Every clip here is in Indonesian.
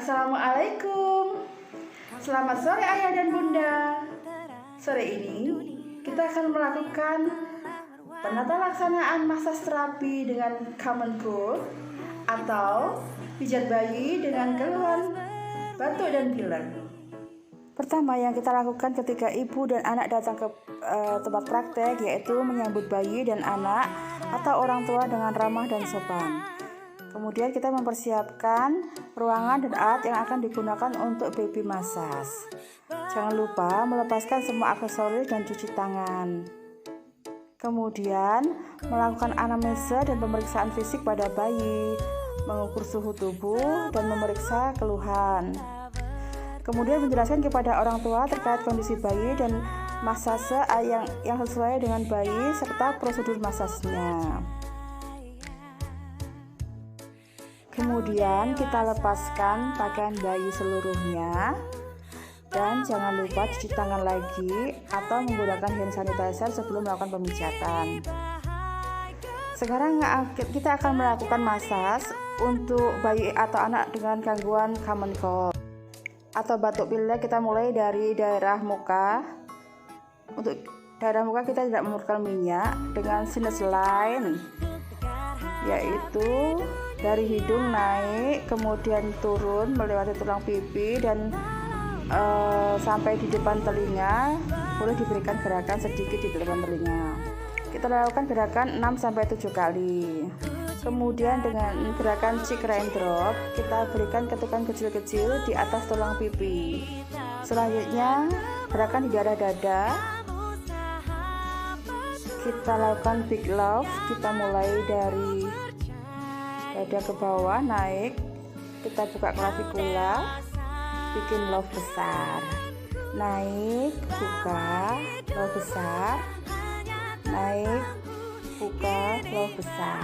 Assalamualaikum. Selamat sore ayah dan bunda. Sore ini kita akan melakukan penata laksanaan massage terapi dengan common cold atau pijat bayi dengan keluhan batuk dan pilek. Pertama yang kita lakukan ketika ibu dan anak datang ke tempat praktek yaitu menyambut bayi dan anak atau orang tua dengan ramah dan sopan. Kemudian kita mempersiapkan ruangan dan alat yang akan digunakan untuk baby massage. Jangan lupa melepaskan semua aksesoris dan cuci tangan. Kemudian melakukan anamnesa dan pemeriksaan fisik pada bayi, mengukur suhu tubuh dan memeriksa keluhan. Kemudian menjelaskan kepada orang tua terkait kondisi bayi dan massase yang sesuai dengan bayi serta prosedur massasenya. Kemudian kita lepaskan pakaian bayi seluruhnya dan jangan lupa cuci tangan lagi atau menggunakan hand sanitizer sebelum melakukan pemijatan. Sekarang kita akan melakukan massage untuk bayi atau anak dengan gangguan common cold atau batuk pilek. Kita mulai dari daerah muka. Untuk daerah muka kita tidak memerlukan minyak dengan sinus line, yaitu dari hidung naik kemudian turun melewati tulang pipi dan sampai di depan telinga. Boleh diberikan gerakan sedikit di depan telinga. Kita lakukan gerakan 6-7 kali. Kemudian dengan gerakan cheek raindrop kita berikan ketukan kecil-kecil di atas tulang pipi. Selanjutnya gerakan di daerah dada. Kita lakukan big love. Kita mulai dari dada ke bawah naik, kita buka klavikula, bikin love besar, naik, buka, love besar, naik, buka, love besar.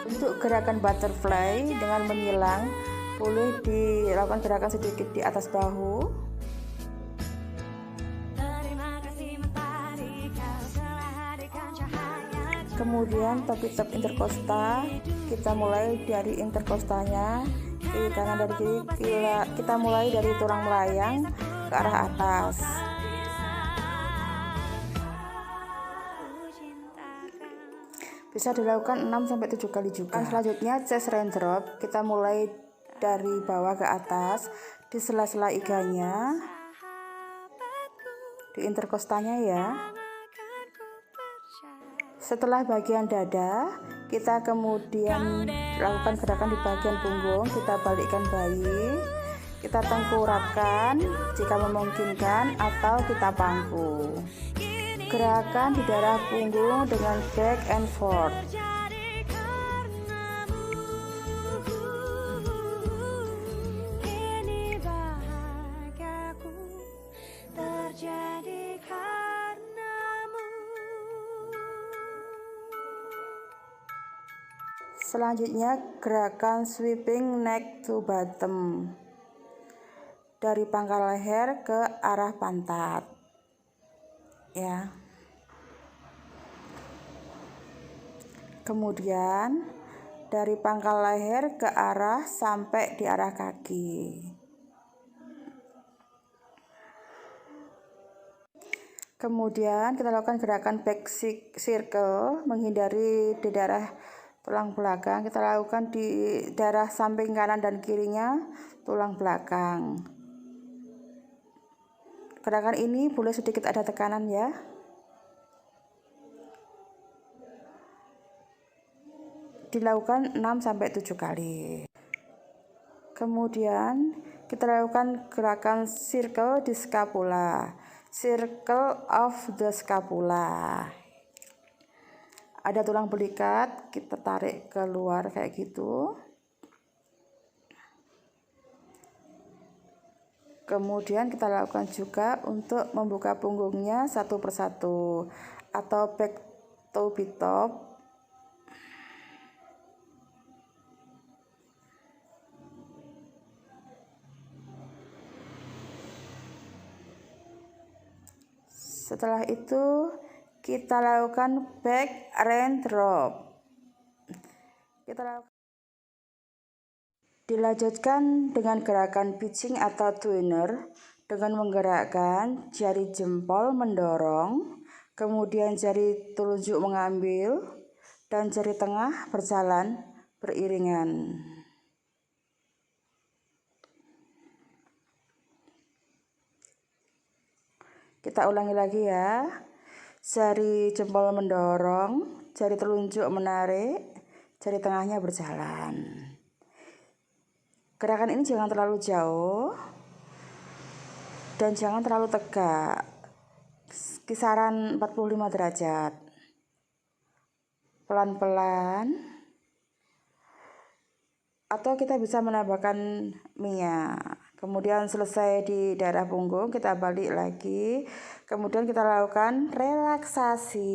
Untuk gerakan butterfly dengan menyilang, boleh dilakukan gerakan sedikit di atas bahu. Kemudian top interkosta, kita mulai dari interkostanya, kiri kanan dari kiri, kita mulai dari tulang melayang ke arah atas. Bisa dilakukan 6-7 kali juga. Selanjutnya chest raindrop, kita mulai dari bawah ke atas di sela-sela iganya, di interkostanya ya. Setelah bagian dada, kita kemudian lakukan gerakan di bagian punggung. Kita balikkan bayi, kita tengkurapkan jika memungkinkan atau kita pangku. Gerakan di daerah punggung dengan back and forth. Selanjutnya gerakan sweeping neck to bottom, dari pangkal leher ke arah pantat ya. Kemudian dari pangkal leher ke arah sampai di arah kaki. Kemudian kita lakukan gerakan back circle, menghindari di daerah tulang belakang. Kita lakukan di daerah samping kanan dan kirinya tulang belakang. Gerakan ini boleh sedikit ada tekanan ya. Dilakukan 6-7 kali. Kemudian kita lakukan gerakan circle di scapula, circle of the scapula. Ada tulang belikat, kita tarik keluar kayak gitu. Kemudian kita lakukan juga untuk membuka punggungnya satu persatu atau back to top. Setelah itu kita lakukan back raindrop. Kita lakukan Dilanjutkan dengan gerakan pitching atau twinner dengan menggerakkan jari jempol mendorong, kemudian jari telunjuk mengambil, dan jari tengah berjalan beriringan. Kita ulangi lagi ya. Jari jempol mendorong, jari telunjuk menarik, jari tengahnya berjalan. Gerakan ini jangan terlalu jauh dan jangan terlalu tegak, kisaran 45 derajat. Pelan-pelan, atau kita bisa menambahkan minyak. Kemudian selesai di daerah punggung, kita balik lagi. Kemudian kita lakukan relaksasi.